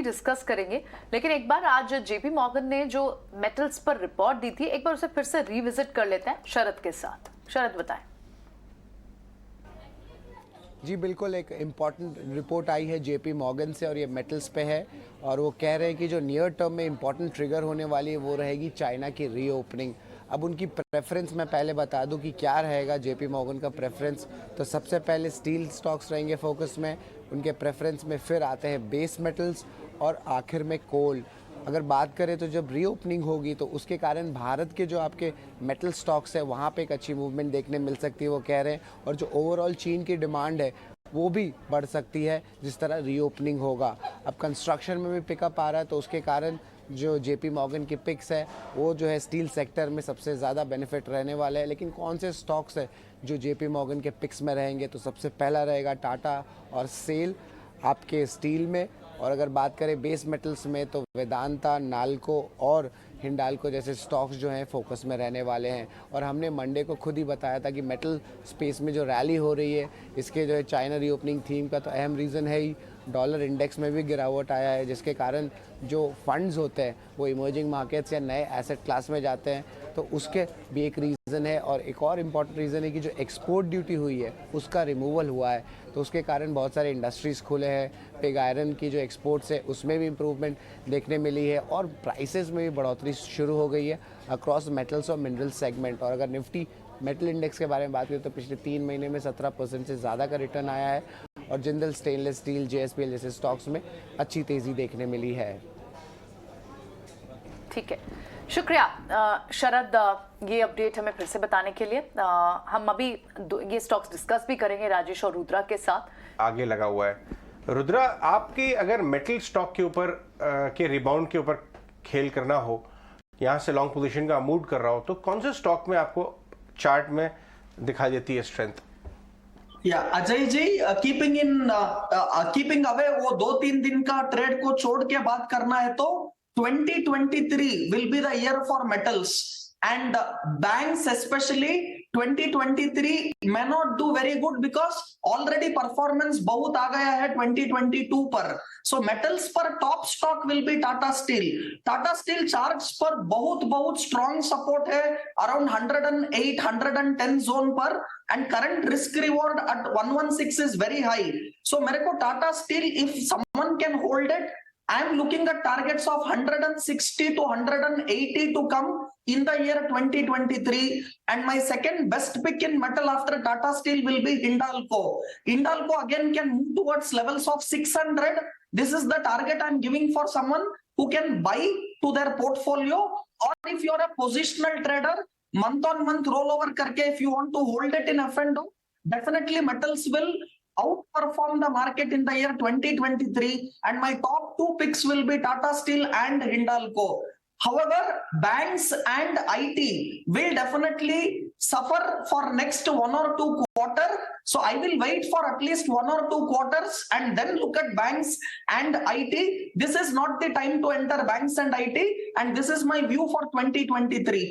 Discuss करेंगे, लेकिन एक बार आज जेपी मॉर्गन ने जो मेटल्स पर रिपोर्ट दी थी, एक बार उसे फिर से रिविजिट कर लेते हैं शरद के साथ। शरद बताएं। जी बिल्कुल, एक इम्पॉर्टेंट रिपोर्ट आई है जेपी मॉर्गन से और ये मेटल्स पे है और वो कह रहे हैं कि जो नियर टर्म में इम्पॉर्टेंट ट्रिगर होने वाली है वो रहेगी चाइना की रीओपनिंग। अब उनकी प्रेफरेंस मैं पहले बता दूं कि क्या रहेगा जेपी मॉर्गन का प्रेफरेंस। तो सबसे पहले स्टील स्टॉक्स रहेंगे फोकस में, उनके प्रेफरेंस में फिर आते हैं बेस मेटल्स और आखिर में कोल। अगर बात करें तो जब रीओपनिंग होगी तो उसके कारण भारत के जो आपके मेटल स्टॉक्स है वहाँ पे एक अच्छी मूवमेंट देखने मिल सकती है, वो कह रहे हैं। और जो ओवरऑल चीन की डिमांड है वो भी बढ़ सकती है जिस तरह रीओपनिंग होगा। अब कंस्ट्रक्शन में भी पिकअप आ रहा है तो उसके कारण जो जेपी मॉर्गन की पिक्स है वो जो है स्टील सेक्टर में सबसे ज़्यादा बेनिफिट रहने वाला है। लेकिन कौन से स्टॉक्स है जो जेपी मॉर्गन के पिक्स में रहेंगे, तो सबसे पहला रहेगा टाटा और सेल आपके स्टील में। और अगर बात करें बेस मेटल्स में तो वेदांता, नाल्को और हिंडाल्को जैसे स्टॉक्स जो हैं फोकस में रहने वाले हैं। और हमने मंडे को खुद ही बताया था कि मेटल स्पेस में जो रैली हो रही है इसके जो है चाइना रीओपनिंग थीम का तो अहम रीज़न है ही। डॉलर इंडेक्स में भी गिरावट आया है जिसके कारण जो फंड्स होते हैं वो इमर्जिंग मार्केट्स या नए एसेट क्लास में जाते हैं, तो उसके भी एक रीज़न है। और एक और इम्पॉर्टेंट रीज़न है कि जो एक्सपोर्ट ड्यूटी हुई है उसका रिमूवल हुआ है, तो उसके कारण बहुत सारे इंडस्ट्रीज़ खुले हैं। पिग आयरन की जो एक्सपोर्ट्स है उसमें भी इम्प्रूवमेंट देखने मिली है और प्राइसेस में भी बढ़ोतरी शुरू हो गई है अक्रॉस मेटल्स और मिनरल सेगमेंट। और अगर निफ्टी मेटल इंडेक्स के बारे में बात करें तो पिछले 3 महीने में 17% से ज़्यादा का रिटर्न आया है और जिंदल स्टेनलेस स्टील, JSPL जैसे स्टॉक्स में अच्छी तेज़ी देखने मिली है। ठीक है, शुक्रिया शरद, ये अपडेट हमें फिर से बताने के लिए। हम अभी ये स्टॉक्स डिस्कस भी करेंगे राजेश और रुद्रा के साथ। आगे लगा हुआ है रुद्रा, आपकी अगर मेटल स्टॉक के ऊपर के रिबाउंड के ऊपर खेल करना हो, यहाँ से लॉन्ग पोजीशन का मूड कर रहा हो, तो कौन से स्टॉक में आपको चार्ट में दिखाई देती है स्ट्रेंथ? या अजय जी, कीपिंग अवे वो 2-3 दिन का ट्रेड को छोड़ के बात करना है तो 2023 will be the year for metals and banks especially 2023 may not do very good because already performance बहुत आ गया है 2022 पर। So metals पर top stock will be Tata Steel. Tata Steel charts पर बहुत strong support है around 108, 110 zone पर and current risk reward at 116 is very high. So मेरे को Tata Steel, if someone can hold it, I am looking at targets of 160 to 180 to come in the year 2023. And my second best pick in metal after Tata Steel will be Hindalco. Hindalco again can move towards levels of 600. This is the target I'm giving for someone who can buy to their portfolio. Or if you're a positional trader, month on month rollover karke, if you want to hold it in F&O, definitely metals will outperform the market in the year 2023, and my top 2 picks will be Tata Steel and Hindalco. However, banks and IT will definitely suffer for next 1 or 2 quarters. So I will wait for at least 1 or 2 quarters and then look at banks and IT. This is not the time to enter banks and IT, and this is my view for 2023.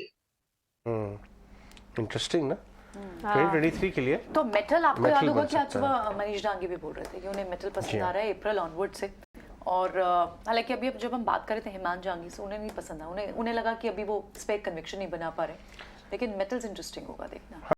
Interesting ना 2023 के लिए। तो metal आपको याद होगा कि आज सुबह मनीष डांगी भी बोल रहे थे कि उन्हें मेटल पसंद आ रहा है अप्रैल ऑनवर्ड से। और हालांकि अभी जब हम बात कर रहे थे हिमांशु जांगी से, उन्हें नहीं पसंद आया, उन्हें लगा कि अभी वो स्पेक कन्विक्शन नहीं बना पा रहे, लेकिन मेटल्स इंटरेस्टिंग होगा देखना।